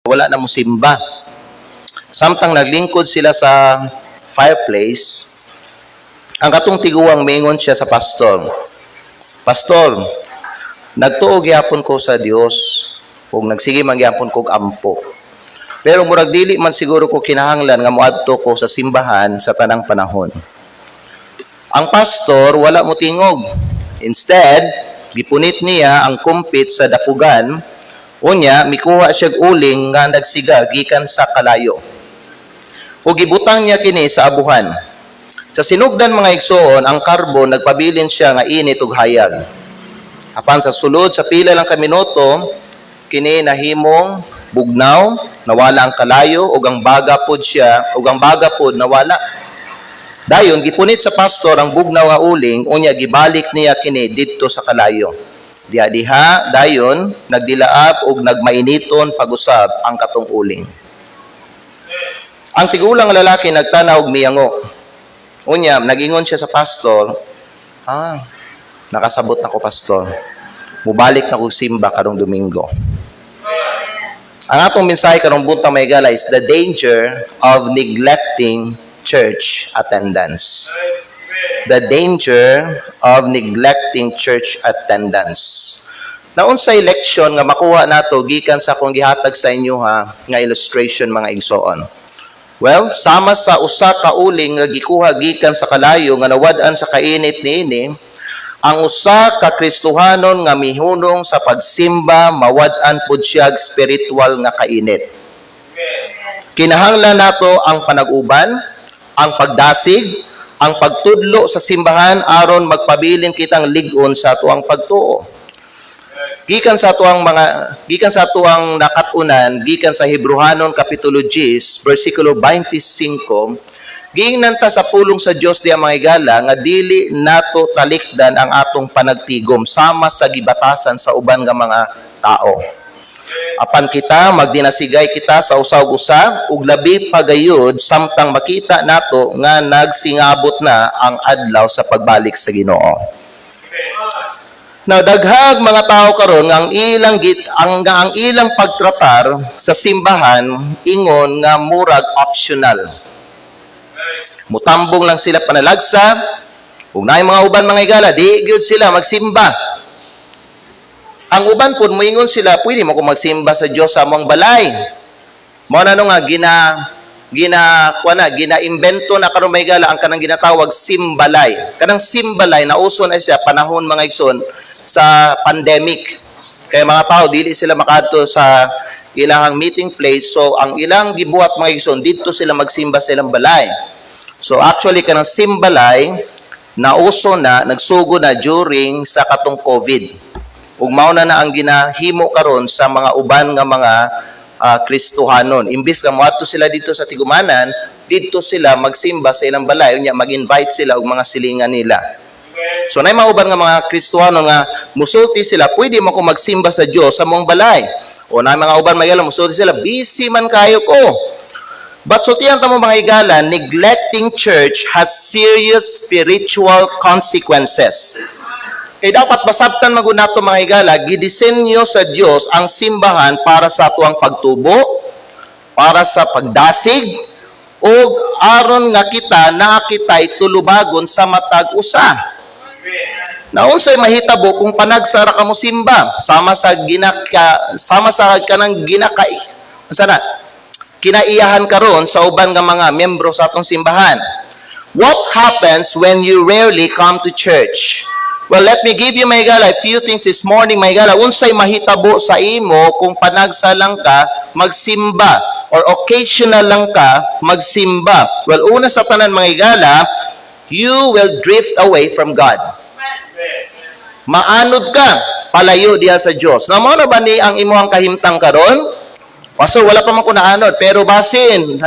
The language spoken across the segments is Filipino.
wala na mo simba. Samtang naglingkod sila sa fireplace, ang katong tiguang mingon siya sa pastor, Pastor, nagtuo gyapon ko sa Dios ug nagsige man gyapon kog ampo. Pero murag dili man siguro ko kinahanglan nga moadto ko sa simbahan sa tanang panahon. Ang pastor wala mo tingog. Instead, gipunit niya ang kumpit sa dapugan. Unya, mikuha siya uling nga nagsiga gikan sa kalayo. O gibutang niya kini sa abuhan. Sa sinugdan mga igsoon, ang karbon nagpabilin siya nga init ug hayag. Apan sa sulod sa pila lang ka minuto, kini nahimong bugnaw, nawala ang kalayo ug ang baga pod nawala. Dayon gipunit sa pastor ang bugnaw nga uling, unya gibalik niya kini didto sa kalayo. Diha dayon nagdilaap ug nagmainiton pag-usab ang katong uling. Ang tigulang lalaki nagtanaw og miyango. Unya nagingon siya sa pastor, nakasabot na ko pastor. Mubalik na ko simba karong Domingo. Ang atong mensahe karong buntag may gala is the danger of neglecting church attendance. The danger of neglecting church attendance. Naunsay leksyon nga makuha nato gikan sa akong gihatag sa inyo nga illustration mga igsoon. Well, sama sa usa ka uling nga gikuha gikan sa kalayo nga nawad-an sa kainit niini, ang usa ka Kristohanon nga mihunong sa pagsimba mawad-an pud siya spiritual nga kainit. Kinahanglan nato ang panag-uban, ang pagdasig, ang pagtudlo sa simbahan aron magpabilin kitang lig-on sa atuang pagtuo. Gikan sa atuang nakatunan, gikan sa Hebrehanon kapitulo 10, bersikulo 25, giingnan ta sa pulong sa Dios diha mga higala nga dili nato talikdan ang atong panagtigom sama sa gibatasan sa uban nga mga tao. Apan kita magdinasigay kita sa usaw-usab ug labi pagayud samtang makita nato nga nagsingabot na ang adlaw sa pagbalik sa Ginoo. Now, daghag mga tao karon nga ang ilang pagtratar sa simbahan ingon nga murag optional. Mutambong lang sila panalagsa, ug naay mga uban mga higala, di gyud sila magsimba. Ang uban pud moingon sila, pwede mo ko magsimba sa Dios sa among balay. Mao na nga gina-imbento na karon mga higala ang kanang ginatawag simbalay. Kanang simbalay nauso na siya panahon mga igsoon sa pandemic. Kaya mga tao dili sila makadto sa ilang meeting place, so ang ilang gibuhat mga igsoon didto sila magsimba sa ilang balay. So actually kanang simbalay nauso na nagsugo na during sa katong COVID. Ug mao na ang ginahimo karon sa mga uban nga mga Kristohanon. Imbis nga moadto sila dito sa tigumanan, didto sila magsimba sa ilang balay, unya mag-invite sila og mga silingan nila. So nay mauban nga mga Kristohanon nga musulti sila, pwede mo ko magsimba sa Dios sa mong balay. O na mga uban magala musulti sila, busy man kayo ko. But sultihan ta mo mga higala, neglecting church has serious spiritual consequences. Kaya dapat basabtan magunato mga higala, gidisenyo sa Dios ang simbahan para sa atuang pagtubo, para sa pagdasig, o aron nga kita nakitay tulubagon sa matag usa. Naunsay mahitabo kung panagsara ka mo simba sama sa kanang kinaiyahan karon sa uban nga mga miyembro sa atong simbahan. What happens when you rarely come to church? Well, let me give you mga higala a few things this morning mga higala. Unsay mahitabo sa imo kung panagsalang ka magsimba or occasional lang ka magsimba? Well, una sa tanan mga higala, you will drift away from God. Maanod ka, palayo diha sa Dios. Namo na ba ni ang imong kahimtang karon? Pastor, wala pa man ko naanod, pero basin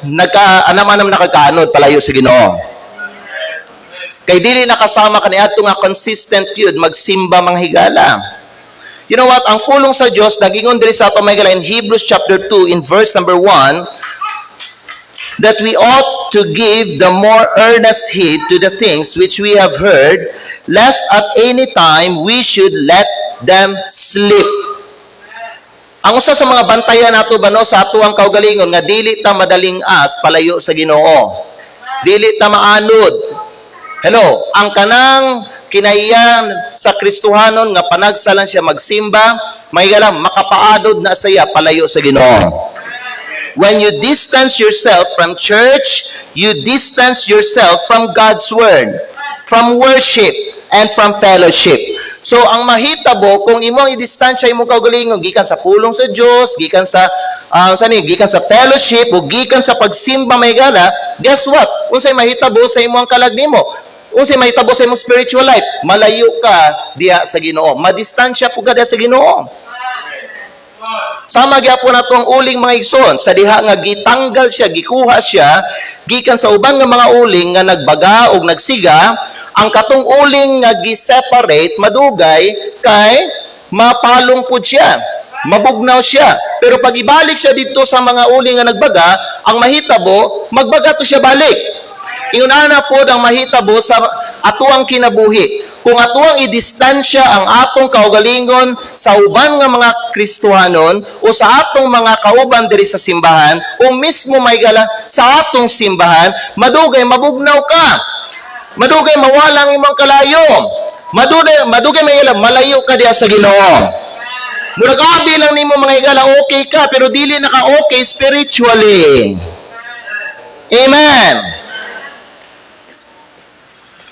nagka-anam-anam nakakaanod palayo sa Ginoo. Kay dili nakasama kaniadto nga consistent yun magsimba mga higala. You know what? Ang pulong sa Dios nagingon diri sa ato mga higala in Hebrews chapter 2 in verse number 1 that we ought to give the more earnest heed to the things which we have heard, lest at any time we should let them slip. Ang usa sa mga bantayan nato ba no sa atuang kaugalingon nga dili ta madaling as palayo sa Ginoo. Dili ta maanod. Hello, ang kanang kinaiyan sa Kristohanon nga panagsalan siya magsimba, mahigalam makapaadod na saya palayo sa Ginoo. When you distance yourself from church, you distance yourself from God's word, from worship, and from fellowship. So ang mahitabo kung imong i-distansya imong kaugalingon gikan sa pulong sa Dios, gikan sa gikan sa fellowship o gikan sa pagsimba mahigala, guess what? Unsay mahitabo sa imong kalag nimo? Unsay mahitabo sa imong spiritual life? Malayo ka diha sa Ginoo. Madistansya pud ka diha sa Ginoo. Sama gyapon nato ang uling mga igsoon sa diha nga gitanggal siya, gikuha siya gikan sa uban nga mga uling nga nagbaga o nagsiga. Ang katong uling nga gi-separate madugay kay mapalong pud siya, mabugnaw siya. Pero pag ibalik siya dito sa mga uling nga nagbaga, ang mahitabo magbaga to siya balik. Inuna pod ang mahitabo sa atuang kinabuhi. Kung atuang i-distansya ang atong kaugalingon sa uban nga mga Kristohanon o sa atong mga kauban diri sa simbahan o mismo maygala sa atong simbahan, madugay mabugnaw ka. Madugay mawalang imong kalayo. Madugay malayo ka diha sa Ginoo. Murag abi lang nimo mga higala okay ka pero dili naka okay spiritually. Amen.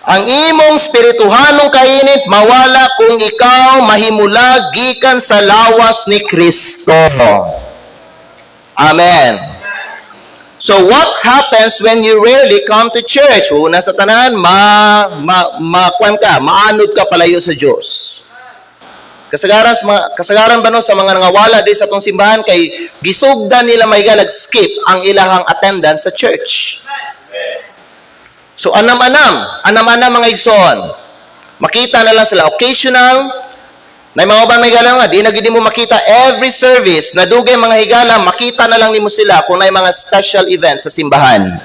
Ang imong spirituhanong kainit mawala kung ikaw mahimulag gikan sa lawas ni Kristo. Amen. So what happens when you rarely come to church? Una sa tanan, maanod ka palayo sa Dios. Kasagaran ba no sa mga nangawala di sa atong simbahan kay gisugdan nila mahigala skip ang ilahang attendance sa church. So anam-anam mga igsoon. Makita na lang sila occasional. Na mga uban may higala nga, di na gid mo makita every service, na dugay mga higala, makita na lang nimo sila kung na mga special events sa simbahan.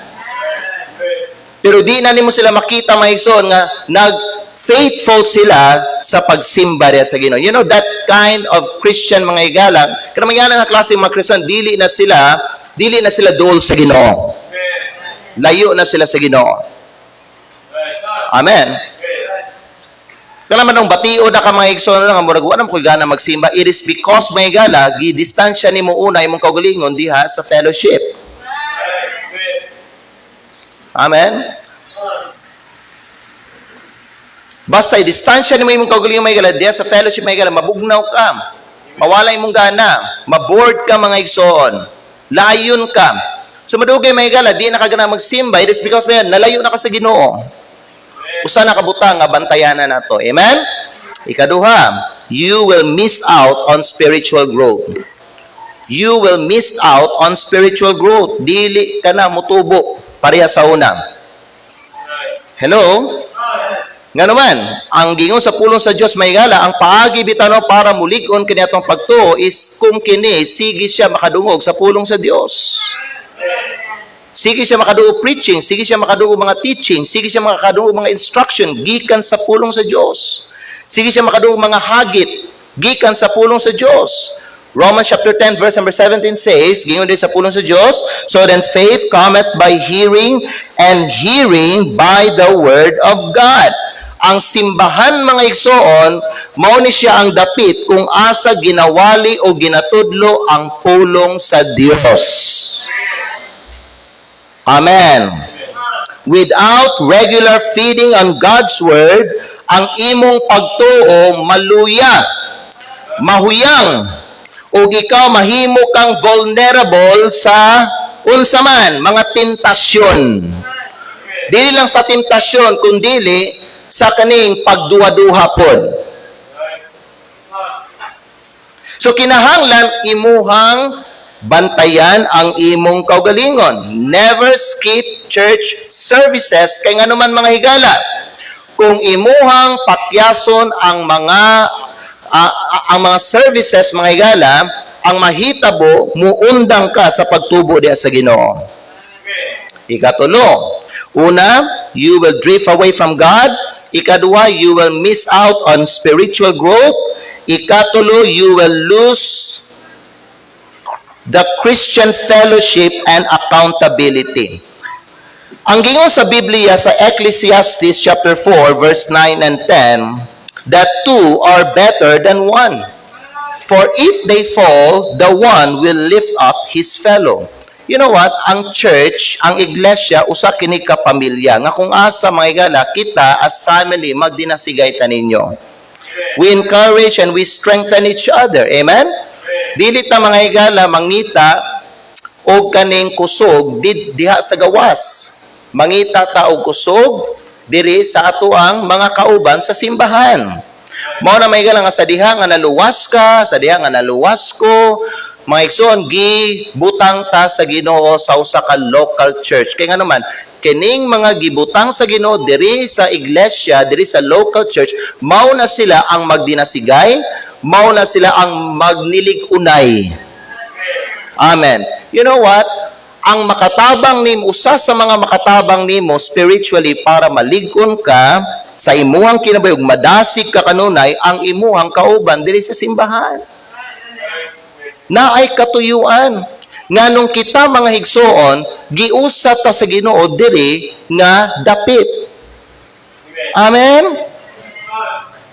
Pero di na nimo sila makita mga igsoon nga nag-faithful sila sa pagsimba diya sa Ginoo. You know, that kind of Christian mga higala, kanang mga nga klase mga Christian, dili na sila duol sa Ginoo. Layo na sila sa Ginoo. Amen. Kaya naman nung batio na ka mga igsoon nga murag wa na ko gana magsimba, it is because may gala gi-distansya nimo una imong kaugalingon diha sa fellowship. Amen. Basta i-distansya nimo imong kaugalingon may gala diha sa fellowship may gala, mabugnaw ka. Mawala imong gana, maboard ka mga igsoon. Layon ka. So madugay may gala di na ka gana magsimba, it is because may nalayo na ka sa Ginoo. Usa na kabutang nga bantayanan nato. Amen? Ikaduha, you will miss out on spiritual growth. You will miss out on spiritual growth. Dili ka na mutubo pareha sa una. Hello? Nga naman, ang gingon sa pulong sa Dios mahigala, ang paagi bitano para mulig-on kini atong pagtuo is kung kini sige siya makadungog sa pulong sa Dios. Sige siya makaduo preaching, sige siya makaduo mga teaching, sige siya makaduo mga instruction gikan sa pulong sa Dios. Sige siya makaduo mga hagit gikan sa pulong sa Dios. Romans chapter 10 verse number 17 says, gingon din sa pulong sa Dios, so then faith cometh by hearing, and hearing by the word of God. Ang simbahan mga igsoon, mao ni siya ang dapit kung asa ginawali o ginatudlo ang pulong sa Dios. Amen. Without regular feeding on God's Word, ang imong pagtuo maluya, mahuyang, o ikaw mahimo kang vulnerable sa unsaman, mga tentasyon. Dili lang sa tentasyon, kundi sa kaning pagduwa-duha pod. So kinahanglan imuhang bantayan ang imong kaugalingon. Never skip church services kay nganuman mga higala. Kung imuhang pakyason ang mga services mga higala, ang mahitabo muundang ka sa pagtubo diha sa Ginoo. Ikatulo, una, you will drift away from God. Ikaduha, you will miss out on spiritual growth. Ikatulo, you will lose the Christian fellowship and accountability. Ang gingon sa Biblia sa Ecclesiastes chapter 4 verse 9 and 10, that two are better than one. For if they fall, the one will lift up his fellow. You know what? Ang church, ang iglesia, usa kini ka pamilya. Nga kung asa mga igala, kita as family, magdinasigay ta ninyo. We encourage and we strengthen each other. Amen? Dili ta mga igala, mangita, o kaning kusog, diha sa gawas. Mangita ta og kusog, diri sa ato ang mga kauban sa simbahan. Mao na may galang nga sa diha nga naluwas ka, sa diha nga naluwas ko, mga igsoon, gibutang ta sa Ginoo sa usa ka local church. Kaya nga naman, kining mga gibutang sa Ginoo diri sa iglesia, diri sa local church, mao na sila ang magdinasigay, mao na sila ang magnilig-unay. Amen. You know what? Ang makatabang nimo, usa sa mga makatabang nimo spiritually para malig-on ka sa imuhang kinabayog, madasig ka kanunay ang imuhang kauban diri sa simbahan. Na ay katuyuan. Nganong kita mga higsoon, giusa ta sa Ginoo diri nga dapit. Amen?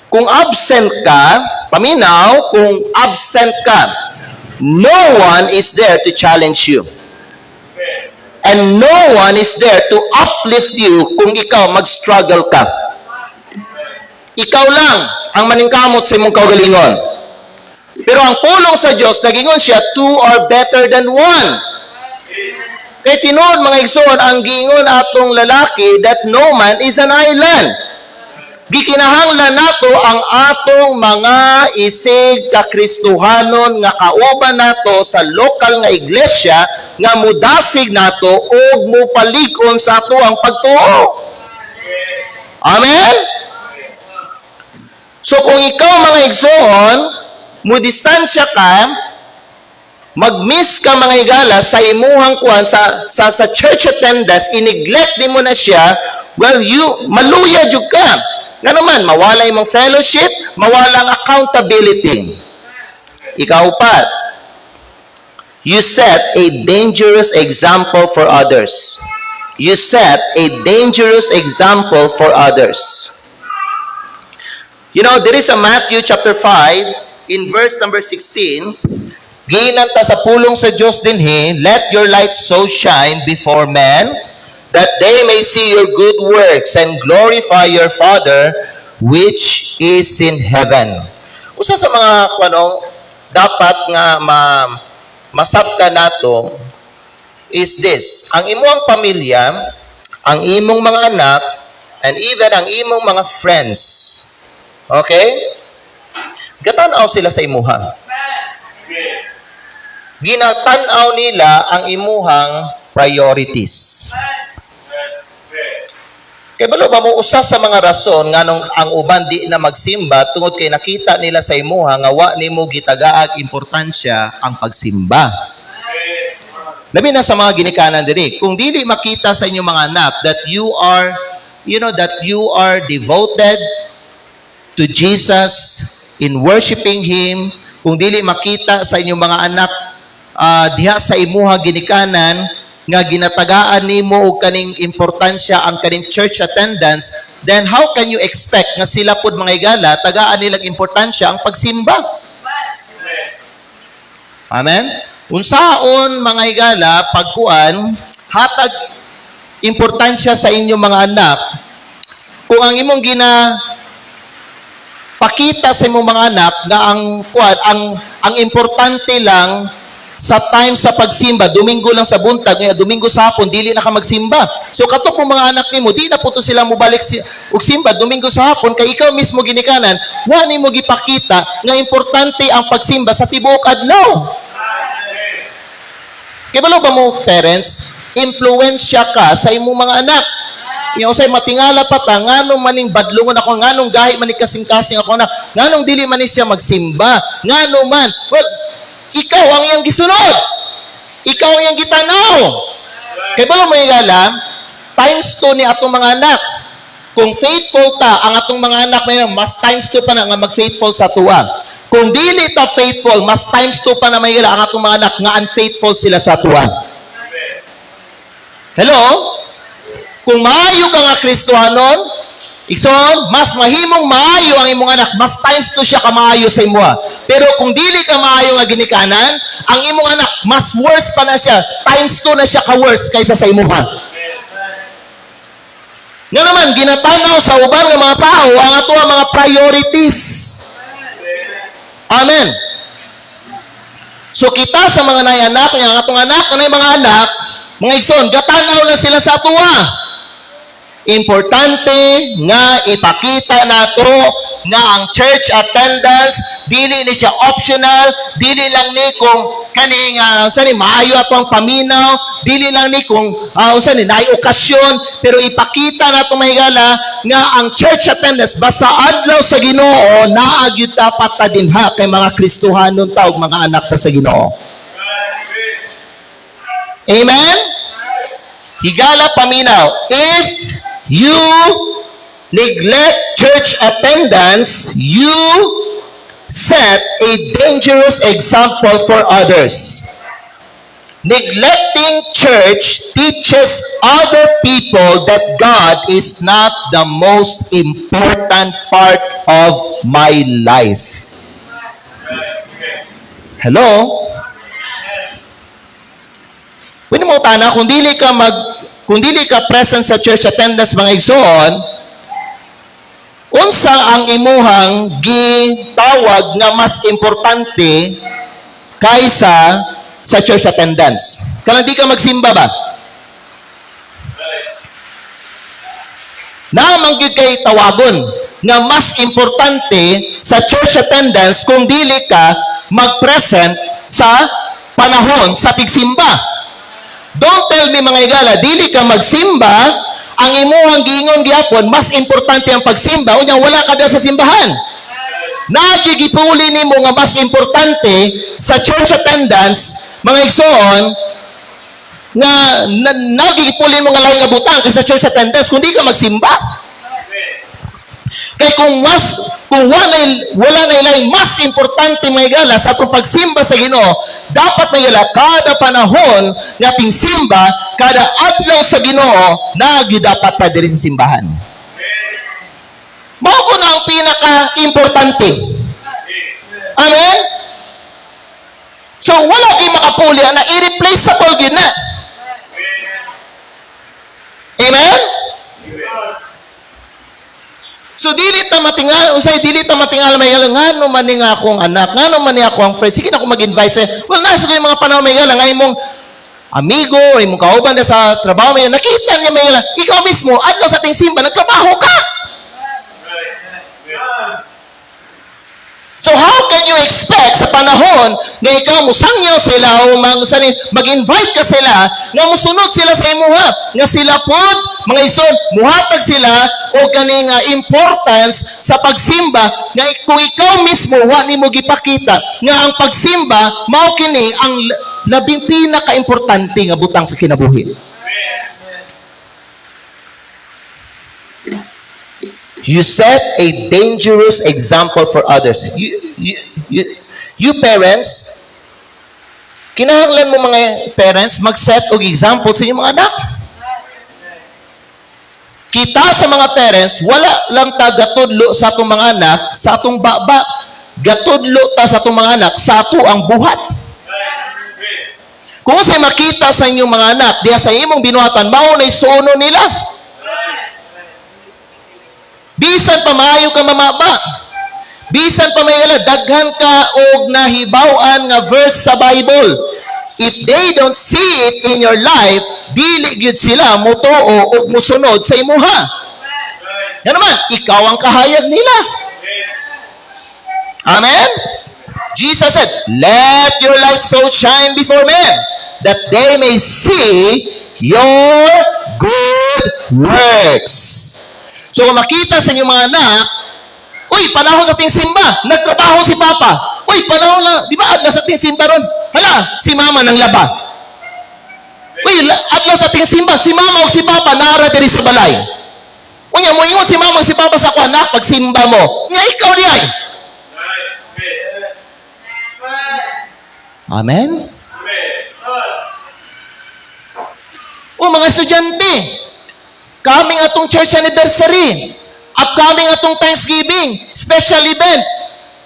Kung absent ka, paminaw, kung absent ka, no one is there to challenge you. And no one is there to uplift you kung ikaw mag-struggle ka. Ikaw lang ang maningkamot sa imong kaugalingon. Pero ang pulong sa Diyos, nagingon siya, two are better than one. Kaya tinuod mga igsoon, ang gingon atong lalaki that no man is an island. Gikinahanglan nato ang atong mga isig kakristuhanon nga kauban nato sa lokal nga iglesia nga mudasig nato og mupalig-on sa ato ang pagtuo. Amen? So kung ikaw mga igsoon, mudistansya ka, mag-miss ka mga igala sa imuhang kuan sa church attendance, ineglect di mo na siya, well, maluya jud ka. Nga naman, mawala imong fellowship, mawala ang accountability. Ikaw pa, you set a dangerous example for others. You set a dangerous example for others. You know, there is a Matthew chapter 5, in verse number 16, ginanta sa pulong sa Diyos dinhi, let your light so shine before men, that they may see your good works and glorify your Father which is in heaven. Usa sa mga dapat nga masabta nato is this: ang imong pamilya, ang imong mga anak, and even ang imong mga friends. Okay? Gatanaw sila sa imuha. Ginatanaw nila ang imuhang priorities. Kaya balo ba mo usa sa mga rason nganong ang uban di na magsimba tungod kay nakita nila sa imuha nga wa nimo gitagaag importansya ang pagsimba. Labi na sa mga ginikanan diri, kung dili makita sa inyong mga anak that you are devoted to Jesus in worshiping Him, kung dili makita sa inyong mga anak diha sa imuha ginikanan nga ginatagaan nimo og kaning importansya ang kaning church attendance, then how can you expect nga sila pud mga igala tagaan nilang importansya ang pagsimba? Amen? Unsaon mga igala pagkuan hatag importansya sa inyong mga anak kung ang imong pakita sa imong mga anak nga ang importante lang sa time sa pagsimba, Domingo lang sa buntag, ngayon Domingo sa hapon, dili na ka magsimba. So kato po mga anak nimo, di na po to sila mobalik og simba Domingo sa hapon, kay ikaw mismo ginikanan, wa nimo gipakita nga importante ang pagsimba sa tibuok adlaw. Kaya balo ba mo parents, impluwensya ka sa imong mga anak. Yung say matingala pa ta, nganong maning badlungon ako, nganong gahi maning kasing-kasing ako na, nganong dili man siya magsimba, ngano man. Well, ikaw ang iyang gisunod. Ikaw ang iyang gitanaw. Kaya balo mo igala, times 2 ni atong mga anak. Kung faithful ta, ang atong mga anak may mas times 2 pa na nga mag-faithful sa tuwa. Kung dili ta faithful, mas times 2 pa na may gila ang atong mga anak nga unfaithful sila sa tuwa. Hello? Kung maayo ka nga Kristohanon, ikson, mas mahimong maayo ang imong anak, mas times 2 siya ka maayo sa imuha. Pero kung dili ka maayo nga ginikanan, ang imong anak, mas worse pa na siya, times 2 na siya ka worse kaysa sa imuha. Nga naman, ginatanaw sa uban ng mga tao ang ato mga priorities. Amen. So kita sa mga nayanak, ang atong anak, kanay mga anak, mga igsoon, gatanaw na sila sa atuwa. Importante nga ipakita nato nga ang church attendance dili ni siya optional, dili lang ni kung kani nga unsa ni maayo ato ang paminaw, dili lang ni kung unsa ni naay okasyon, pero ipakita nato mahigala nga ang church attendance basta adlaw sa Ginoo naa gyud dapat ta dinha kay mga Kristohanon ta ug mga anak ta sa Ginoo. Amen. Higala paminaw, if you neglect church attendance, you set a dangerous example for others. Neglecting church teaches other people that God is not the most important part of my life. Hello? Pwede mo tana, kung dili ka present sa church attendance mga igsoon, unsa ang imuhang gitawag nga mas importante kaysa sa church attendance? Kanang di ka magsimba ba? Naamang gyud kay tawagon nga mas importante sa church attendance kung dili ka mag-present sa panahon sa tigsimba. Don't tell me mga igala, dili ka magsimba, ang imuhang giingon gyapon mas importante ang pagsimba, unya wala ka da sa simbahan. Naadyo gipuli nimo nga mas importante sa church attendance, mga igsoon, nga nagipuli mo nga lain nga butang kaysa church attendance kung di ka magsimba. Kay kung wala na ilay mas importante may gala sa atong pagsimba sa Ginoo, dapat may gala kada panahon nga ating simba, kada adlaw sa Ginoo, nagyud dapat ta diri sa simbahan. Mao ko na ang pinaka-importante. Amen. So wala kay makapuli na irreplaceable gyud na. Amen. So dili ta matingal, dili ta matingal may ngano man ni nga akong anak, ngano man ni ako ang friend. Sige na ako mag-invite sa. Well, nasa kay mga panahon may nga imong amigo, imong kauban sa trabaho may nakita niya may ikaw mismo adlaw sa ating simba nagtrabaho ka. So how can you expect sa panahon nga ikaw musangyaw sila o mag-invite ka sila nga musunod sila sa imuha nga sila pod mga ison muhatag sila o kaning importance sa pagsimba nga kung ikaw mismo wa nimo gipakita nga ang pagsimba mao kini ang labing pinaka-importante nga butang sa kinabuhi. You set a dangerous example for others. You parents, kinahanglan mo mga parents mag-set og example sa inyong mga anak. Kita sa mga parents, wala lang ta gatudlo sa atong mga anak, sa atong baba, gatudlo ta sa atong mga anak, sa ato ang buhat. Kung say makita sa inyong mga anak, diya sa imong binuhatan, mao na isuno nila. Bisan pa maayo ka mamaba. Bisan pa may daghan ka og nahibaw-an nga verse sa Bible. If they don't see it in your life, dili gyud sila motuo og musunod sa imuha. Yan naman, ikaw ang kahayag nila. Amen? Jesus said, "Let your light so shine before men, that they may see your good works." So kung makita sa inyong mga anak, uy, panahon sa ating simba, nagtrabaho si Papa. Uy, panahon na, di ba adlaw sa ating simba ron? Hala, si Mama nang laba. Uy, adlaw sa ating simba, si Mama o si Papa nara diri sa balay. Unya mo ingon si Mama o si Papa sa ako, anak, pag simba mo. Nya ikaw di ay. Amen? O mga estudyante, kaming atong church anniversary, upcoming atong Thanksgiving, special event,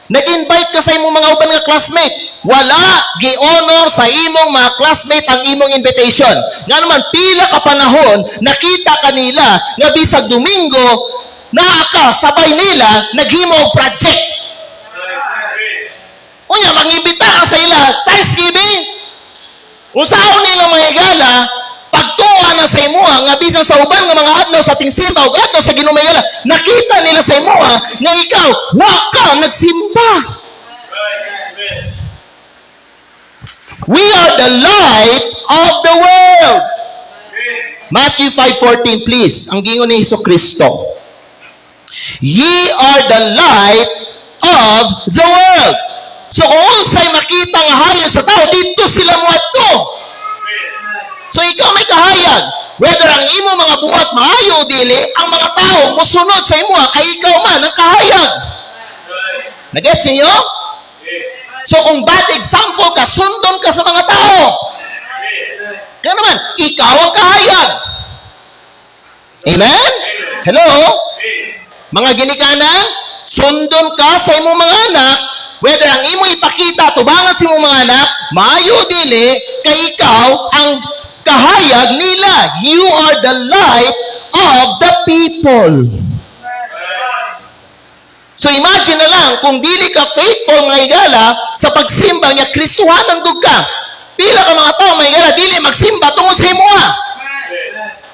nag-invite ka sa imong mga uban nga classmate, wala gi-honor sa imong mga classmate ang imong invitation. Nga naman, pila ka panahon, nakita kanila nga bisag Domingo, naa ka, sabay nila, naghimo og project. Unya, mangimbita ka sa ila, Thanksgiving, unsaon nila mga higala, pagtuwa na sa imuha, nga bisan sa uban nga mga adlaw sa ating simba, o adlaw sa ginumigala, nakita nila sa imuha, nga ikaw, wa ka, nagsimba. We are the light of the world. Matthew 5:14, please. Ang gingon ni Jesucristo. Ye are the light of the world. So kung unsay makita nga hayag sa tao, dito sila muadto. So ikaw may kahayag. Whether ang imo mga buhat maayo o dili, ang mga tao musunod sa imo kay ikaw man ang kahayag. Nagets niyo? So kung bad example ka, sundon ka sa mga tao. Kaya naman, ikaw ang kahayag. Amen? Hello? Mga ginikanan, sundon ka sa imong mga anak, whether ang imo ipakita, tubangan sa imong mga anak, maayo dili, kay ikaw ang kahayag nila. You are the light of the people. So imagine na lang, kung dili ka faithful mga higala, sa pagsimba niya, Kristuhanan gud ka. Pila ka mga tao mga higala, dili magsimba tungod sa imuha.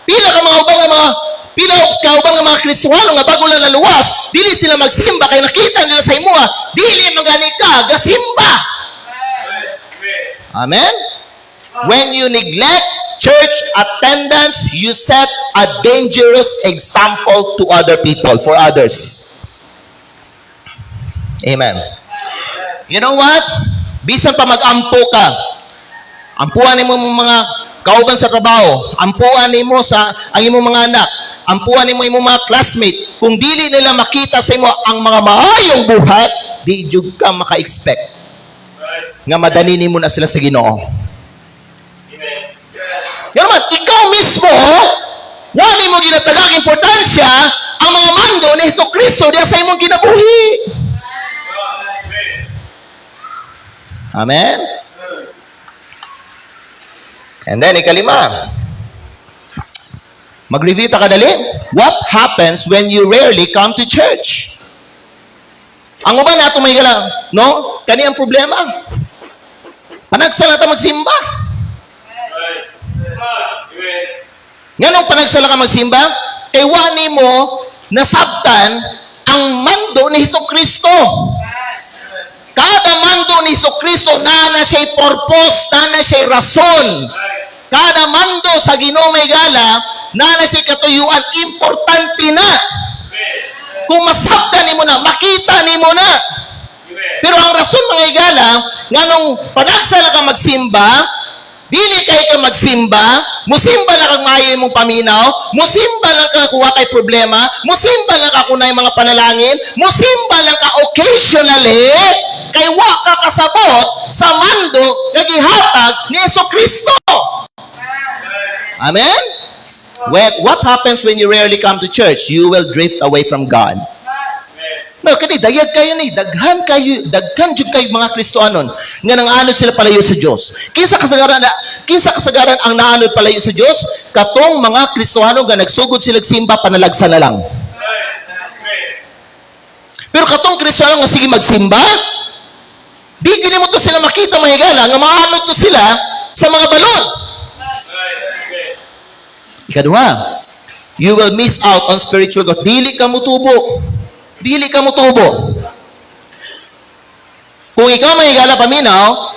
Pila ka mga ubang mga Kristuhano nga bago lang naluwas, dili sila magsimba kay nakita nila sa imuha, dili magani ka gasimba. Amen? When you neglect church attendance, you set a dangerous example to other people, for others. Amen. You know what? Bisan pa mag-ampo ka, ampuan mo mga kauban sa trabaho, ampuan mo sa ang imong mga anak, ampuan mo imong mga classmate, kung dili nila makita sa imo ang mga maayong buhat, di jud ka maka-expect nga madanin mo na sila sa Ginoo. Yan naman, ikaw mismo, wala mo ginatagang importansya ang mga mando ni Jesucristo diya sa imong kinabuhi. Amen? And then, ikalima, mag-review ta kadali. What happens when you rarely come to church? Ang uban nato may galang, no? Kani ang problema. Panagsala ta magsimba. Nganong panagsala ka magsimba? Kay wani mo nasabtan ang mando ni Jesucristo. Kada mando ni Jesucristo na siya'y purpose, na siya'y rason. Kada mando sa Ginoo may gala, na siya'y katuyuan, importante na. Kung masabtan nimo na, makita nimo na. Pero ang rason mga igala, nganong panagsala ka magsimba, dili kay ka magsimba, musimba lang kang maayo mong paminaw, musimba lang ka kuha kay problema, musimba lang ka kunay mga panalangin, musimba lang ka occasionally, kay wa ka kasabot sa mando nga gihatag ni Jesucristo. Amen? What happens when you rarely come to church? You will drift away from God. No, kani daghan kayo ni, daghan jud kayo mga Kristohanon nga nang-ano sila palayo sa Dios. Kinsa kasagaran ang naanod palayo sa Dios? Katong mga Kristohano nga nagsugod sila simba panalagsa na lang. Pero katong Kristohano nga sige magsimba, di gini mo to sila makita mahigala nga maanod to sila sa mga balod. Ikaduha, you will miss out on spiritual growth. Dili ka mutubo. Dili ka mutubo. Kung ikaw mahigala paminaw,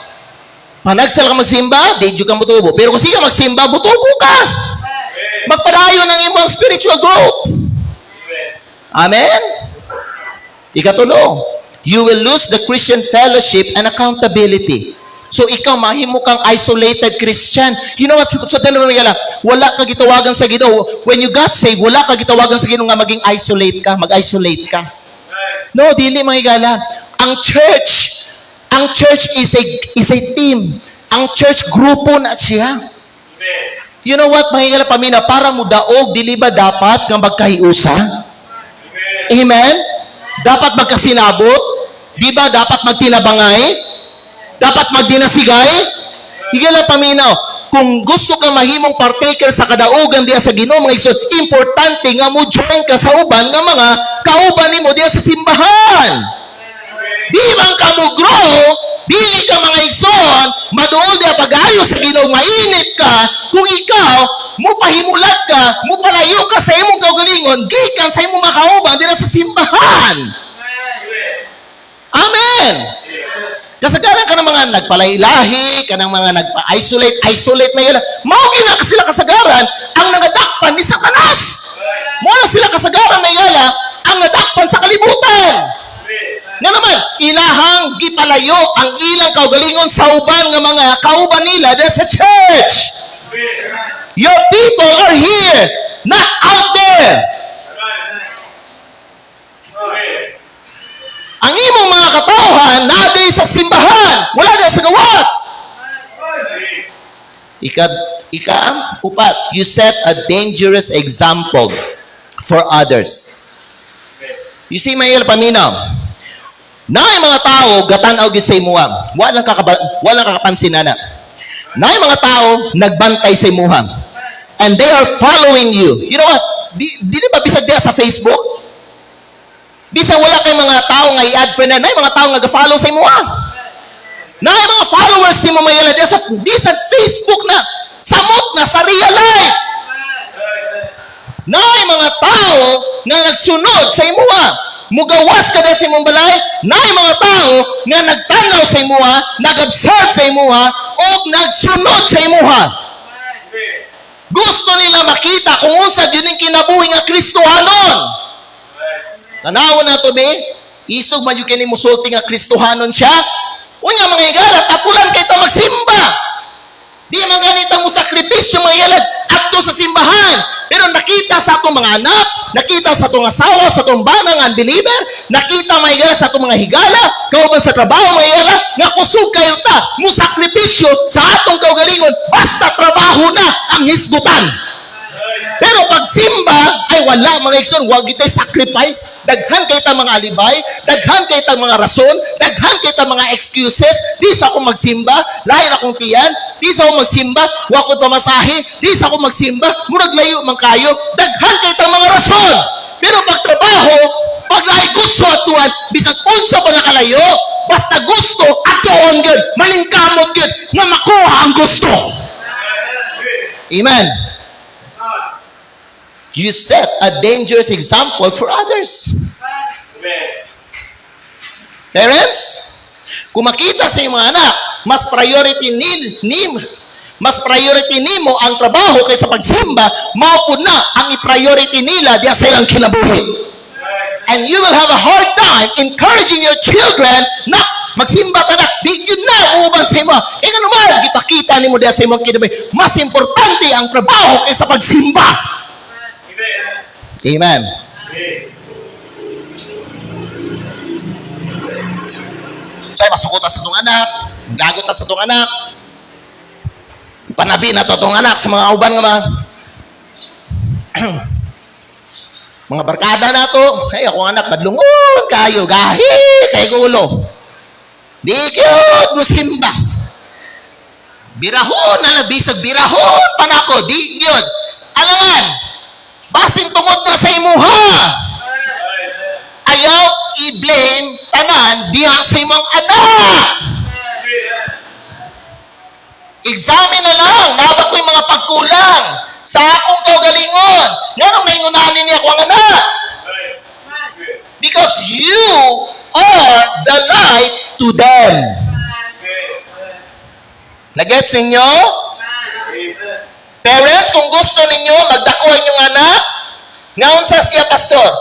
panagsal ka magsimba, di ka mutubo. Pero kung sige magsimba, mutubo ka. Magpadayo ng imong spiritual growth. Amen? Ikatulo, you will lose the Christian fellowship and accountability. So ikaw mahimo kang isolated Christian. You know what? So tanong nga lang, wala ka gitawagan sa Ginoo. When you got saved, wala ka gitawagan sa Ginoo nga maging isolate ka, mag-isolate ka. No, dili mga higala. Ang Ang church is a team. Ang church grupo na siya. You know what, mga higala pamina, para mo daog, dili ba dapat nga magkahiusa? Amen? Dapat magkasinabot? Di ba dapat magtinabangay? Dapat magdinasigay? Higala paminaw, kung gusto ka mahimong partaker sa kadaugan diya sa Ginoo, mga igsoon, importante nga mo join ka sa uban nga mga kauban nimo diya sa simbahan. Di man ka mo grow, dili ka mga igsoon, maduol diya pag-ayo sa Ginoo, mainit ka, kung ikaw, mupahimulat ka, mupalayo ka sa imong kaugalingon, gikan sa imong makauban diya sa simbahan. Amen! Kasagaran ka ng mga nagpalailahi, ka ng mga nagpa-isolate na yun. Maugi na sila kasagaran ang nagadakpan ni Satanas. Muna sila kasagaran na yala ang nadakpan sa kalibutan. Nga naman, ilahang gipalayo ang ilang kaugalingon sa uban ng mga kauban nila dahil sa church. Your people are here, not out there. Ang imong mga katauhan naday sa simbahan, wala na sa gawas. Upat, you set a dangerous example for others. You see, may paminaw, na yung mga tao, gatanaw gyud sa imuha, walang kakapansin na. Na yung mga tao, nagbantay sa imuha. And they are following you. You know what? Di ba bisag diya sa Facebook? Bisag wala kay mga tao nga i-add friend na yung mga tao nga ga-follow sa imuha. Na yung mga followers ni mo mayala diya sa bisag Facebook na, samot na sa real life. Na yung mga tao nga nagsunod sa imuha. Mugawas ka sa imong balay, na yung mga tao nga nagtanaw sa imuha, nag-observe sa imuha, o nagsunod sa imuha. Gusto nila makita kung unsa yun yung kinabuhi nga Kristohanon. Tanawon na to, be, isog man yung kinimusulti nga Kristohanon siya. Unya mga higala, tapulan kay ta magsimba. Di man ganita mo sakripisyo mga higala adto sa simbahan. Pero nakita sa atong mga anak, nakita sa atong asawa, sa atong banang unbeliever, nakita mga higala sa atong mga higala, kauban sa trabaho mga higala, nga kusog kayo ta, mo sakripisyo sa atong kaugalingon, basta trabaho na ang hisgutan. Pero pag simba, ay wala mga igsoon, wag ito'y sacrifice, daghan kay ta mga alibay, daghan kay ta mga rason, daghan kay ta mga excuses, di sa ako magsimba, lain akong tiyan, di sa ako magsimba, wag ko pamasahe, di sa ako magsimba, murag layo man kayo, daghan kay ta mga rason. Pero pag trabaho, pag lahi gusto atuan, bisag unsa pa nakalayo, basta gusto, atuon yun, malingkamot yun, nga makuha ang gusto. Amen. You set a dangerous example for others. Parents, kung makita sa iyong mga anak, mas priority nimo ang trabaho kaysa pagsimba, maupod na ang i-priority nila diya sa ilang kinabuhi. And you will have a hard time encouraging your children na magsimba tanak, di yun na uuban sa imo. E nga naman, ipakita nimo diya sa imong kinabuhi, mas importante ang trabaho kaysa pagsimba. Amen. Say masukot sa itong anak, gagot sa itong anak, panabi na itong anak sa mga uban nga mga barkada na to. Hey, ako anak, madlungon kayo, gahi, kay gulo. Di cute, musimba. Birahon, bisag birahon, panako, di cute. Alangan, basing tungod na sa imuha. Ayaw i-blame tanan diha sa imong anak. Examine na lang, naba ko yung mga pagkulang sa akong kaugalingon. Nganong naingunahan niya ako ang anak? Because you are the light to them. Nagets ninyo? Parents, kung gusto ninyo, magdakuhan yung anak, ngayon sa siya, pastor,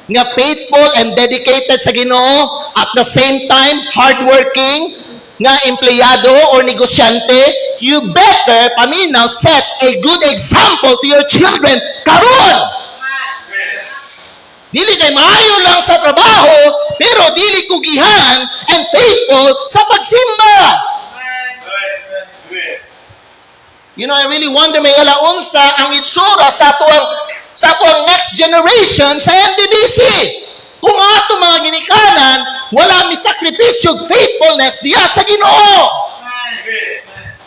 nga faithful and dedicated sa Ginoo, at the same time, hardworking, nga empleyado or negosyante, you better, paminaw, set a good example to your children. Karon! Dili kay maayo lang sa trabaho, pero dili kugihan and faithful sa pagsimba. You know, I really wonder may alaunsa ang itsura sa tuang next generation sa NDBC. Kung ato mga ginikanan, wala mi sakripisyo faithfulness diya sa Ginoo.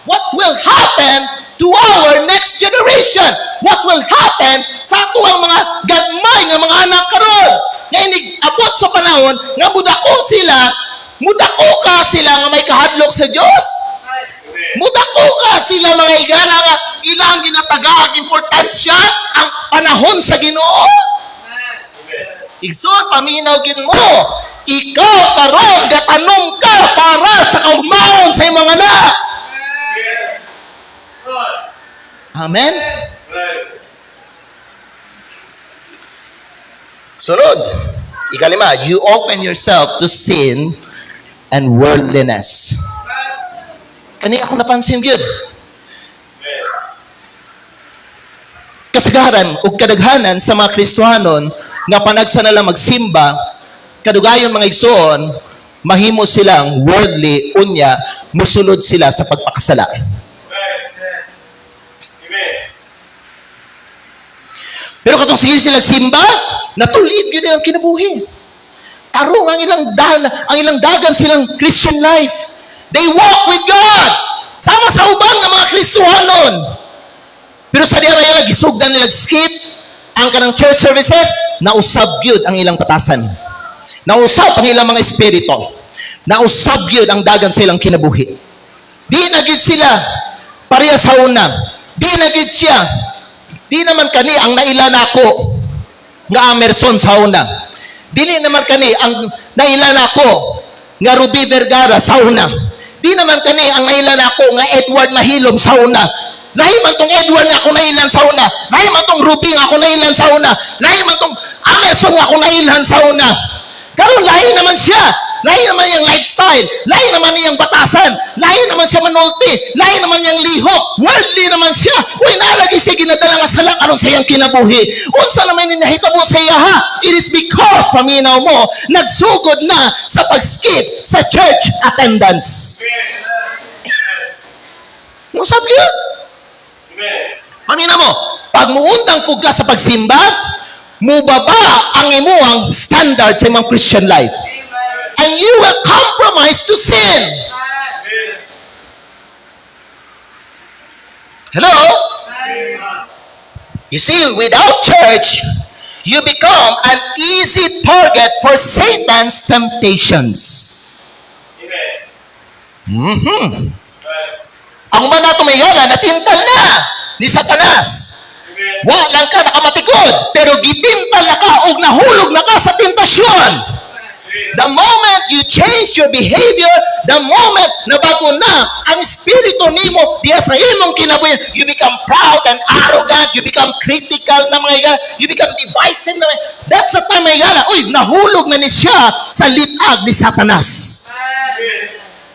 What will happen to our next generation? What will happen sa tuang mga gagmay nga mga anak karon? Nga abot sa panahon nga mudako ka sila nga may kahadlok sa Dios. Mudako ka sila mga igala nga ilang ginatagaag importansya ang panahon sa Ginoo. Igsoon paminaw gid mo, ikaw karon gatanom ka para sa kaugmaon sa imong anak. Amen. Sunod, ikalima, you open yourself to sin and worldliness. Kani ako napansin gyud. Kasagaran ug kadaghanan sa mga Kristiyanon nga panagsa na lang magsimba, kadugayon mga igsoon, mahimo silang worldly unya, musulod sila sa pagpakasala. Pero katong sige sila simba, natulid gyud ang kinabuhi. Tarong ang ilang dagan silang Christian life. They walk with God. Sama sa uban nga mga Kristiyanon. Pero sa diya nila gisugdan nila skip ang kanang church services, nausab gyud ang ilang patasan. Nausab ang ilang mga espiritu. Nausab gyud ang dagan silang kinabuhi. Di na gyud sila pareha sa una. Di na gyud siya. Di naman kani ang naila nako nga Emerson sa una. Dili naman kani ang naila nako nga Ruby Vergara sa una. Di naman kani ang nailan ako nga Edward Mahilom sa una. Lahi man tong Edward nga ako nailan sa una. Lahi man tong Ruby nga ako nailan sa una. Lahi man tong Emerson nga ako nailan sa una. Karon lahi naman siya. Lahi naman yung lifestyle. Lahi naman niyang batasan. Lahi naman siya manulti. Lahi naman niyang lihok. Worldly naman siya. Uy, nalagi siya ginadala nga sala karon sa iyang kinabuhi. Unsa naman yung nahitabo sa iya ha? It is because, paminaw mo, nagsugod na sa pag-skip sa church attendance. Mo sabi yun? Paminaw mo, pag muundang pug ka sa pagsimba, mubaba ang imuang standard sa imong Christian life. And you will compromise to sin. Hello? You see, without church, you become an easy target for Satan's temptations. Ang mga tumingala, natintal na ni Satanas. Walang ka nakamatikod, pero gitintal na ka o nahulog na ka sa tentasyon. The moment you change your behavior, the moment na bago na ang espiritu nimo diya sa imong kinabuhi, you become proud and arrogant, you become critical na mga you become divisive na mga. That's the time mga igala, uy, nahulog na ni siya sa litag ni Satanas.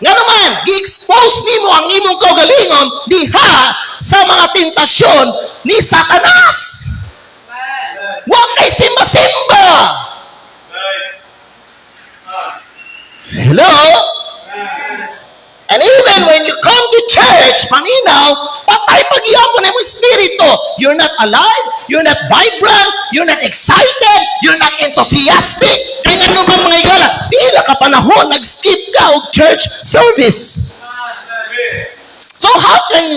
Nga naman, gi-expose nimo ang imong kaugalingon diha sa mga tentasyon ni Satanas. Huwag kay simba-simba. Hello? And even when you come to church, paminaw, patay pag-iapon na yung espiritu. You're not alive, you're not vibrant, you're not excited, you're not enthusiastic. Kaya nga naman mga igala, pila ka panahon, nag-skip ka og church service. So how can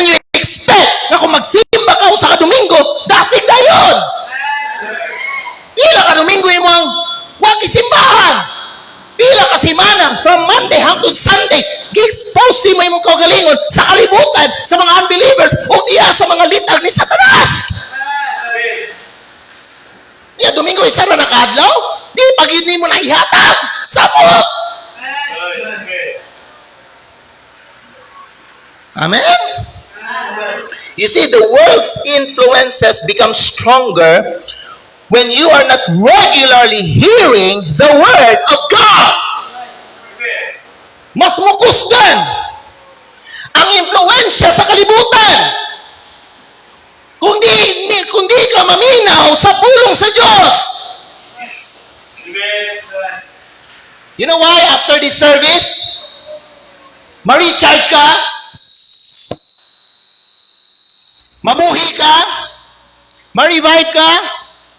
you expect na kung magsimba ka sa Domingo, dasig na yun? Pila ka Domingo yung mga huwag isimbahan. Pila ka simana, from Monday hangtod Sunday, gi-expose mo yung kaugalingon sa kalibutan, sa mga unbelievers, o diya sa mga litag ni Satanas. Niya, Domingo, isa na nakadlaw, di pag-yun mo na ihatag, sabot. Amen? You see, the world's influences become stronger when you are not regularly hearing the Word of God. Mas mukusgan ang impluensya sa kalibutan. Kung di ka maminaw sa pulong sa Diyos, You know why? After this service, ma-recharge ka, mabuhi ka, ma-revive ka,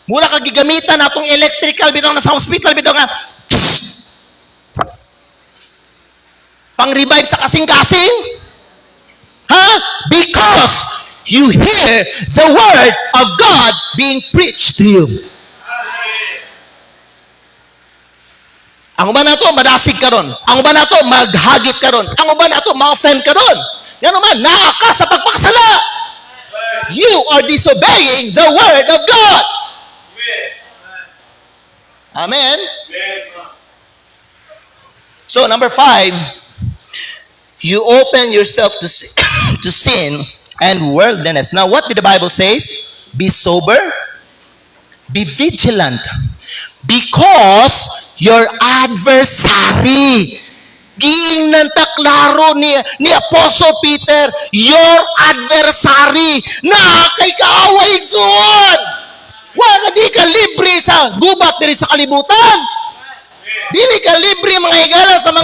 mula ka gigamitan na itong electrical, bitaw na sa hospital, bitaw nga, pang-revive sa kasing-kasing. Ha? Because you hear the word of God being preached to you. Ang uban na to, madasig ka ron. Ang uban na to, maghagit ka ron. Ang uban na to, ma-offend ka ron. Yan naman, naaka sa pagpakasala. You are disobeying the word of God. Amen? So, number 5, you open yourself to sin and worldliness. Now, what did the Bible say? Be sober, be vigilant, because your adversary, giingnan ta klaro ni Apostle Peter, your adversary, na kay kaaway igsoon. Wala di ka libre sa gubat diri sa kalibutan. Dili ka libre mga higala sa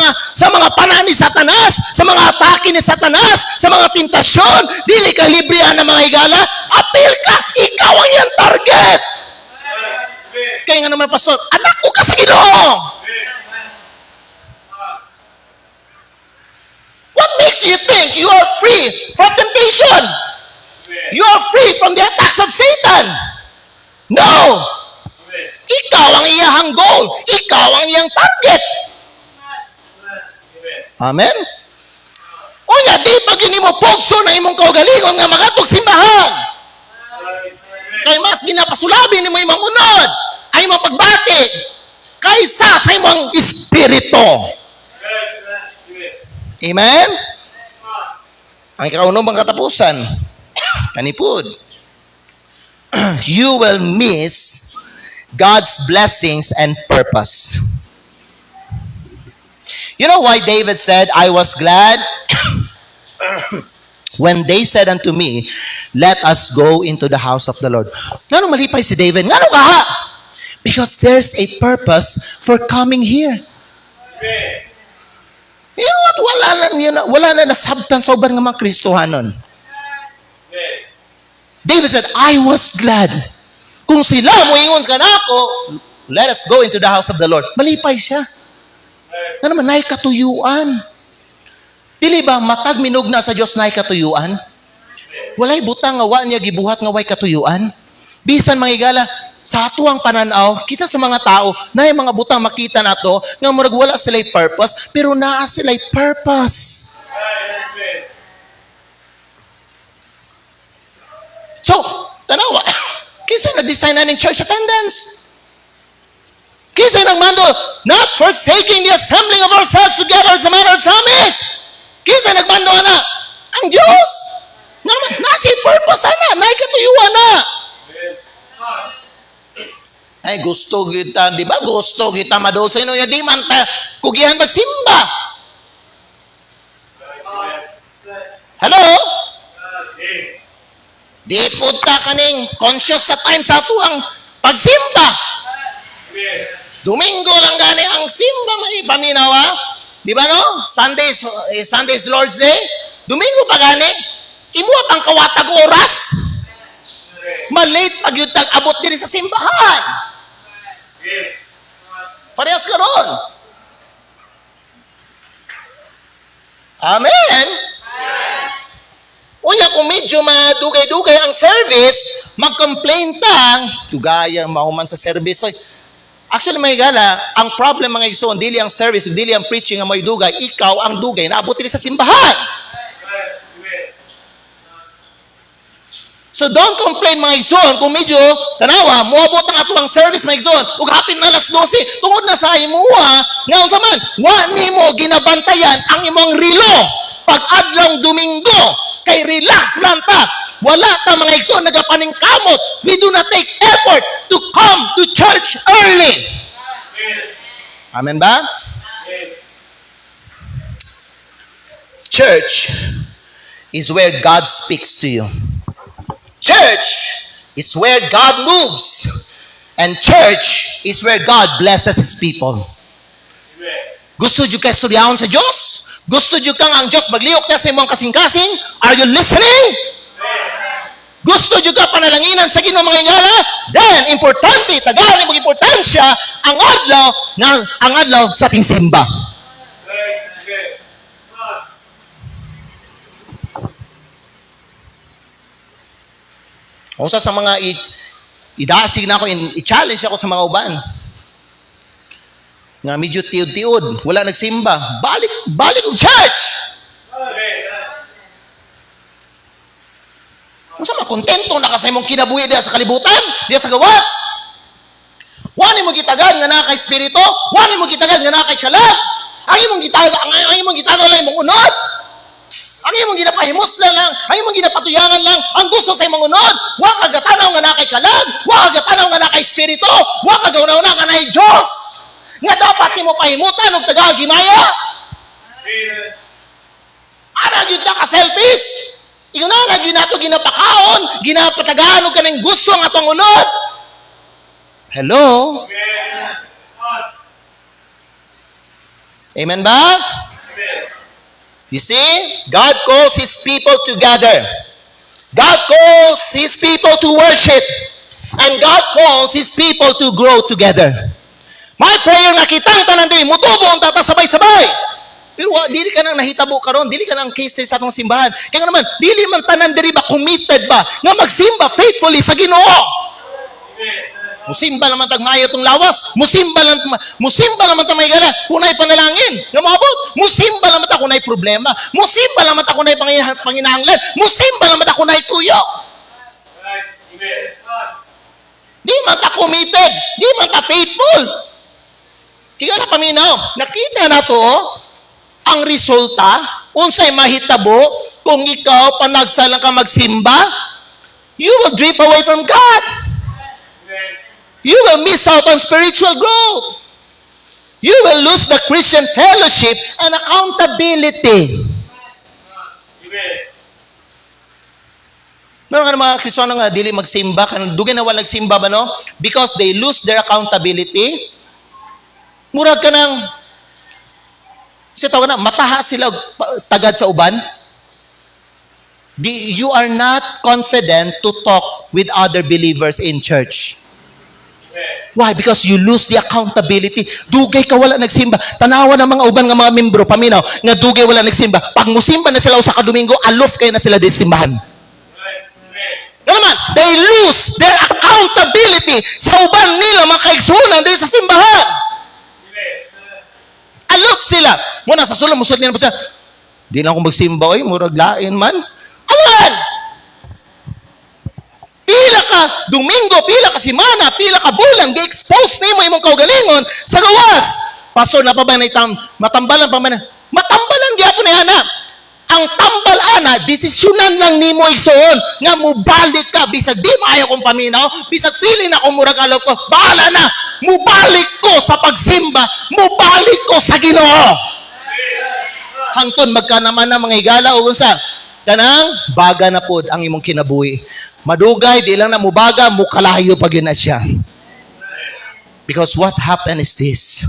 mga pana ni Satanas, sa mga atake ni Satanas, sa mga tentasyon. Dili ka libre ana mga higala. Apil ka, ikaw ang iyang target. Kaya nga naman, pastor, anak ko ka sa Ginoo. What makes you think you are free from temptation? You are free from the attacks of Satan. No! Ikaw ang iyahang goal. Ikaw ang iyang target. Amen? O nga, di pag yun mo pogso na imong kaugalingon nga magatog simbahan. Kay mas ginapasulabi ni mo imong unod, ay imong pagbati, kaysa sa imong espiritu. Amen? Ang ikaunom ang katapusan, kanipod. You will miss God's blessings and purpose. You know why David said, I was glad when they said unto me, let us go into the house of the Lord. Ngano malipay si David? Ngano ka ha? Because there's a purpose for coming here. You know what? Wala na nasabtan sa uban ng mga Kristohanon. David said, I was glad. Kung sila moingon ka na ako, let us go into the house of the Lord. Malipay siya. Ano naman, naay katuyuan. Dili ba matag minugna sa Dios naay katuyuan? Walay butang nga wa niya gibuhat nga way katuyuan. Bisan mga higala, sa atuang pananaw, kita sa mga tao, naay mga butang makita nato nga murag wala sila'y purpose, pero naa sila'y purpose. So, tanawa, kinsa nag-design na ng church attendance? Kinsa nagmando, not forsaking the assembling of ourselves together as a matter of promise. Kinsa nagmando na? Ang Diyos. Nasi purpose na, naikatuyuan na. Ay, gusto kita, di ba? Gusto kita madol sa inyo. Di man ta, kugihan magsimba. Hello? Di punta kaning conscious sa time sa tuang pagsimba. Domingo lang gani ang simba may paminawa. Di ba no? Sunday's Lord's Day. Domingo pa gani. Imo pang kawatag oras. Malate pag yung tag-abot din sa simbahan. Parehas ka ron. Amen? Unya, kung medyo madugay-dugay ang service, mag-complain tang, tugaya, mahuman sa service. So, actually, may gala, ang problem mga igsoon, dili ang service, dili ang preaching ang may dugay, ikaw ang dugay, naabot din sa simbahan. So don't complain mga igsoon, kung medyo, tanawa, muabot ang atuang service mga igsoon, ug hapit na alas 12, tungod na sa imuha, ngayon sa man, wa nimo ginabantayan ang imong rilo, pag adlong Domingo, kay relax lang ta. Wala ta mga igsoon, nagapaningkamot. We do not take effort to come to church early. Amen ba? Church is where God speaks to you. Church is where God moves. And church is where God blesses His people. Gusto jud ka istoryahon sa Dios? Gusto jud kang ang Dios magliok ta sa imong kasing-kasing? Are you listening? Gusto jud ka panalanginan sa Ginoo mga ingala? Then importante tagaan imong importansya ang adlaw sa ating simba. Usa sa mga idasig na ako, i-challenge ako sa mga uban. Nga medyo tiud-tiud, wala nagsimba. Balik og church. Unsa man kontento na ka sa imong kinabuhi diha sa kalibutan, diha sa gawas. Wani mo gitagan nga naa kay espiritu, wani mo gitagan nga naa kay kalag. Ang imong gitagan lang imong unod. Ang imong ginapahimos lang, ang imong ginapatuyangan lang, ang gusto sa imong unod, wa ka gatanaw nga na kay kalag, wa ka gatanaw nga na kay espiritu, wa ka gawnaw na nga na Dios. Nga dapat nimo pahimutan og taga gimaya. Ara gyud ka selfish. Ingon na gyud nato ginapakaon, ginapatagaan og kaning gusto nga atong unod. Hello? Amen ba? You see, God calls His people together. God calls His people to worship. And God calls His people to grow together. My prayer nga kitang tanan diri mutubo ang tata sabay-sabay. Pero dili ka nang nahitabo karon, dili ka nang case sa atong simbahan. Kaya naman, dili man tanan diri ba committed ba nga magsimba faithfully sa Ginoo. Musimba naman tag maayo tong lawas. Musimba naman ta may gala kunay panalangin. Nga moabot. Musimba naman ta kunay problema. Musimba naman ta kunay panginahanglan. Musimba naman ta kunay tuyo. Di man ta committed. Di man ta faithful. Kaya na paminaw. Nakita na to ang resulta unsay mahitabo kung ikaw panagsalang ka magsimba. You will drift away from God. You will miss out on spiritual growth. You will lose the Christian fellowship and accountability. Meron nga mga Kristiyano nga dili magsimba, dugay na wala nagsimba ba no? Because they lose their accountability. Murag ka nang tawag na, mataha sila tagad sa uban. You are not confident to talk with other believers in church. Why? Because you lose the accountability. Dugay ka wala nagsimba. Tanawa ng mga uban nga mga membro, paminaw, nga dugay wala nagsimba. Pag musimba na sila usa ka Domingo, alof kayo na sila di simbahan. Ano naman? They lose their accountability sa uban nila mga kaigsunan dito sa simbahan. Alof sila. Muna sa sulong, musod nila po siya, di na akong magsimba, oy, murag lain man. Alan! Pila ka Domingo, pila ka simana, pila ka bulan, gi-expose nimo imong kaugalingon sa gawas. Pastor na pa ba na matambalan pa man? Matambalan gyapon ni ana. Ang tambal ana, desisyonan lang nimo igsuon nga mubalik ka bisag di maayo kong paminaw, bisag feeling ako murag alaw ko, bahala na. Mubalik ko sa pagsimba, mubalik ko sa Ginoo. Hangtod magka naman na mga higala o unsa? Kanang baga na pod ang imong kinabuhi. Madugay, di lang na mubaga, mukalayo pa yun na siya. Because what happened is this.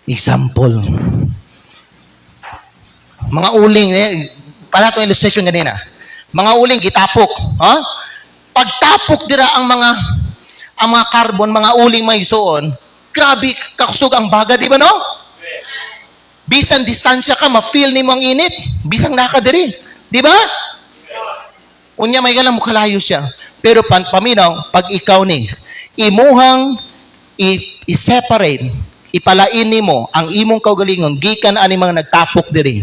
Example. Mga uling, pala itong illustration ganina. Mga uling, gitapok. Huh? Pagtapok dira ang mga carbon, mga uling mga isuon, grabe, kakusog ang baga, di ba no? Bisan distansya ka, ma-feel ni mo ang init. Bisang nakadiri. Di ba? Unya may galang mukalayo siya. Pero paminaw, pag ikaw ni, imuhang i-separate, ipalain mo ang imong kaugalingon, gikan ani mga nagtapok diri.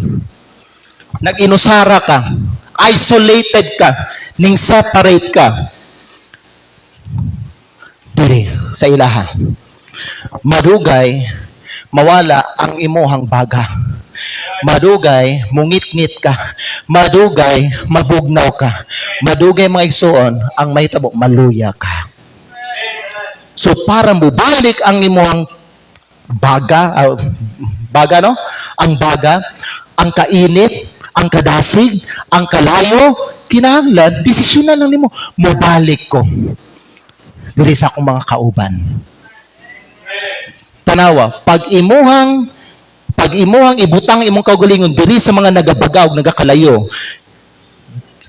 Nag-inusara ka, isolated ka, ning separate ka. Diri, sa ilaha. Madugay, mawala ang imuhang baga. Madugay, mungit-ngit ka. Madugay, mabugnaw ka. Madugay mga igsuon, ang mahitabo, maluya ka. So, para mubalik ang imuhang baga, no? Ang baga, ang kainit, ang kadasig, ang kalayo, kinahanglan, desisyonan lang nimo, mubalik ko. Diri sa akong mga kauban. Tanawa, pag imuhang ibutang imong kaugalingon diri sa mga nagabagaw, nagakalayo.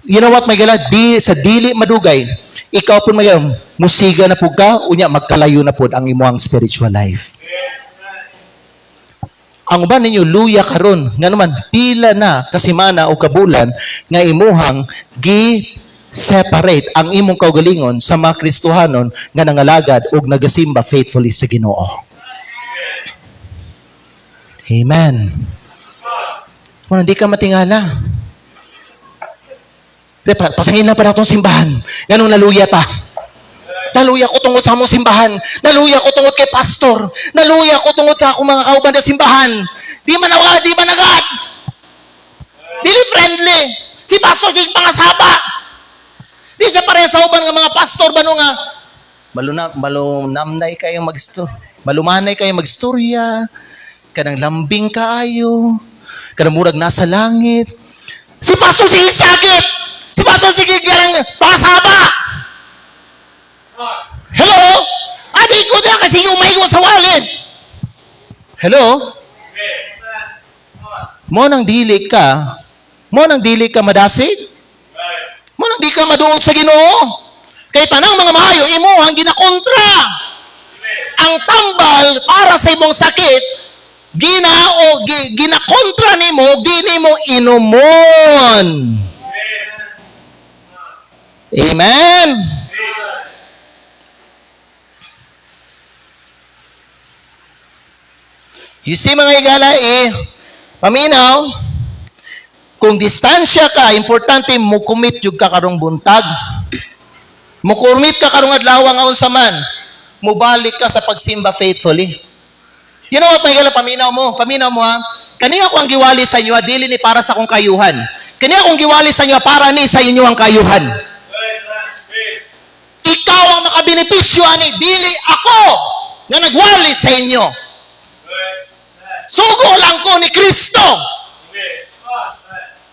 You know what, may gala, sa dili madugay, ikaw po mayroon, musiga na po ka, unya magkalayo na po ang imuhang spiritual life. Ang uban ninyo, luya karon nga naman, pila na kasimana o kabulan, nga imuhang separate ang imong kaugalingon sa mga Kristohanon nga nangalagad o nagasimba faithfully sa Ginoo. Amen. Kung hindi ka matingala, pasangin na para itong simbahan. Ganun naluya ta. Naluya ko tungod sa among simbahan. Naluya ko tungod kay pastor. Naluya ko tungod sa akong mga kauban na simbahan. Di man agad. Dili friendly. Si pastor si mga saba. Di siya pareha sa uban nga mga pastor bano nga malunamnay kayo malumanay kayo magstorya, kanang lambing kaayo, kanang murag nasa langit. Si pastor si sakit. Si pastor si kanang pasaba. Hello? Adi ko na kasi umay ko sa wallet. Hello? Mo nang dili ka madasig? Mo nang di ka maduot sa Ginoo? Kay tanang mga maayo imo ang ginakontra. Ang tambal para sa imong sakit ginakontra nimo, di mo inumon. Amen. You see mga higala, paminaw, kung distansya ka, importante mo commit yung kakarong buntag. Mo commit ka karong adlaw nga unsa man, mubalik ka sa pagsimba faithfully. You know what, mga higala, paminaw mo ha, kaniya ko ang giwali sa inyo, dili ni para sa akong kayuhan. Kaniya akong giwali sa inyo, para ni sa inyo ang kayuhan. Ikaw ang makabenepisyo ani, dili ako nga nagwali sa inyo. Sugo lang ko ni Kristo.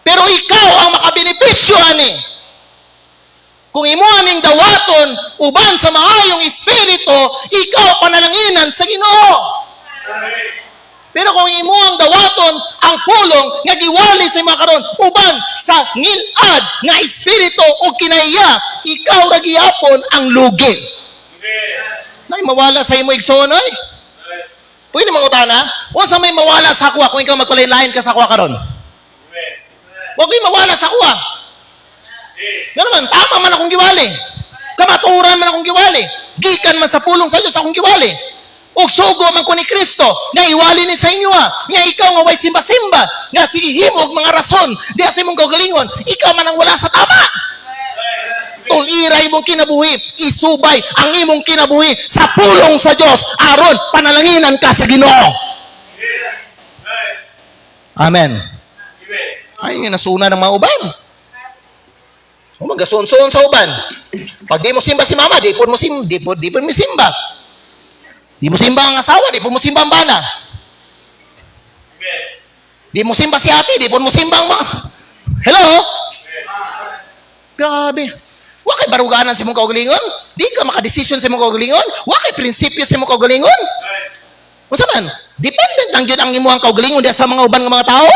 Pero ikaw ang makabenepisyo ani. Kung imo aning dawaton uban sa maayong espiritu, ikaw panalanginan sa Ginoo. Pero kung imo ang dawaton ang pulong nga giwali sa mga karon uban sa ngilad nga espiritu o kinaiya, ikaw ra gihapon ang lugi. Nay mawala sa imo igsoon ay. Pwede mangutana, unsa may mawala sa akwa kung ikaw magkulay-lain ka sa akwa karon? Huwag may mawala sa akwa. Ganoon, tama man akong giwali. Kamaturan man akong giwali. Gikan man sa pulong sa Dios akong giwali. Og sugo man ko ni Kristo, nga iwali ni sa inyo nga ikaw nga way simba-simba, nga sige himo og mga rason, di sa imong kagalingon, ikaw man ang wala sa tama. Tuliray mong kinabuhi, isubay ang imong kinabuhi sa pulong sa Dios aron panalanginan ka sa Ginoo. Amen. Ay, nasuna ng mga uban. O magason-son sa uban. Pag di mo simba si mama, di po mo simba. Di mo simba ang asawa, di po mo simba ang bana. Di mo simba si ate, di po mo simba ang mga... Hello? Grabe. Wa kay baruganan sa imong kaugalingon? Di ka makadesisyon sa imong kaugalingon? Wa kay prinsipyo sa imong kaugalingon? Unsa man? Dependent lang gyud ang imong kaugalingon diha sa mga uban nga mga tao.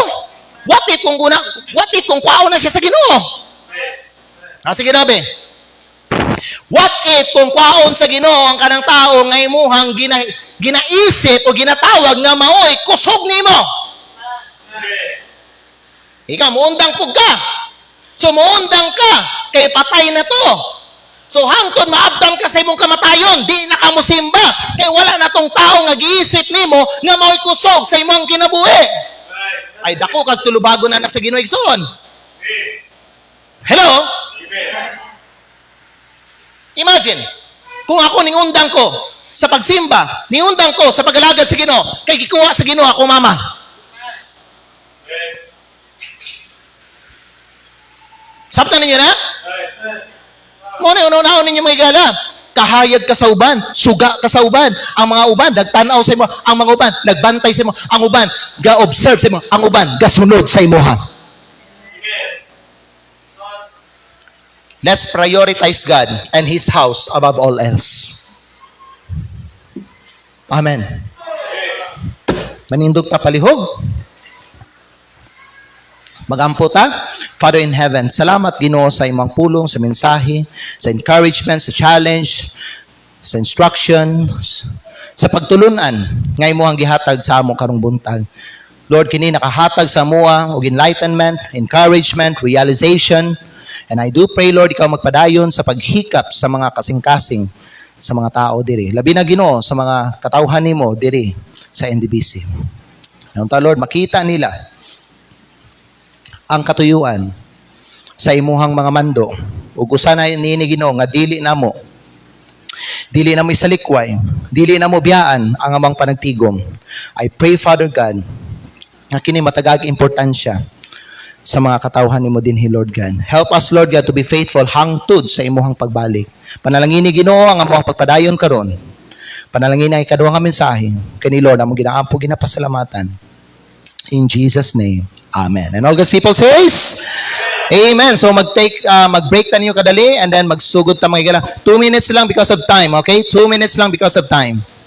What if kung kuaon na siya sa Ginoo? Sige nabe. What if kung kuaon sa Ginoo ang kanang tao nga imuhang ginaisip o ginatawag nga maoy kusog nimo? Ikaw muundang pug ka. So muundang ka kay patay na to. So hangtod maabdan ka sa imong kamatayon, di na ka mosimba kay wala na tong tao nga giisip nimo nga maoy kusog sa imong kinabuhi. Ay dako kag tulubago na sa Ginoo igsoon. Hello? Imagine, kung ako ningundang ko sa pagsimba, ningundang ko sa pagalagad sa Ginoo, kay gikuha sa Ginoo ako mama. Sabtan ninyo na? Muna una-una ninyo mga higala. Kahayag ka sa uban, suga ka sa uban. Ang mga uban, nagtanaw sa imo. Ang mga uban, nagbantay sa imo. Ang uban, ga-observe sa imo. Ang uban, gasunod sa imo ha. Let's prioritize God and His house above all else. Amen. Manindog ta palihog. Magampo ta. Father in heaven, salamat Ginoo sa imong pulong, sa mensahe, sa encouragement, sa challenge, sa instruction, sa pagtulunan nga imong gihatag sa amo karong buntag. Lord, kini nakahatag sa amoa og enlightenment, encouragement, realization. And I do pray, Lord, ikaw magpadayon sa paghikap sa mga kasing-kasing sa mga tao diri. Labi na Ginoo sa mga katawhan nimo diri sa NDBC. Naunta, Lord, makita nila ang katuyuan sa imuhang mga mando. Ug usa na niini Ginoo nga dili namo isalikway, dili namo biyaan ang amang panagtigom. I pray, Father God, nga kini matagag importansya sa mga katawhan nimo dinhi, Lord God. Help us, Lord God, to be faithful hangtod sa imuhang pagbalik. Panalangin ni Ginoo ang among pagpadayon karon. Panalangin na ikaduha nga mensahe kani Lord among ginaampo ginapasalamatan. In Jesus' name. Amen. And all God's people says, Amen. So mag-break ta niyo kadali and then magsugod ta mga igala. 2 minutes lang because of time, okay? 2 minutes lang because of time.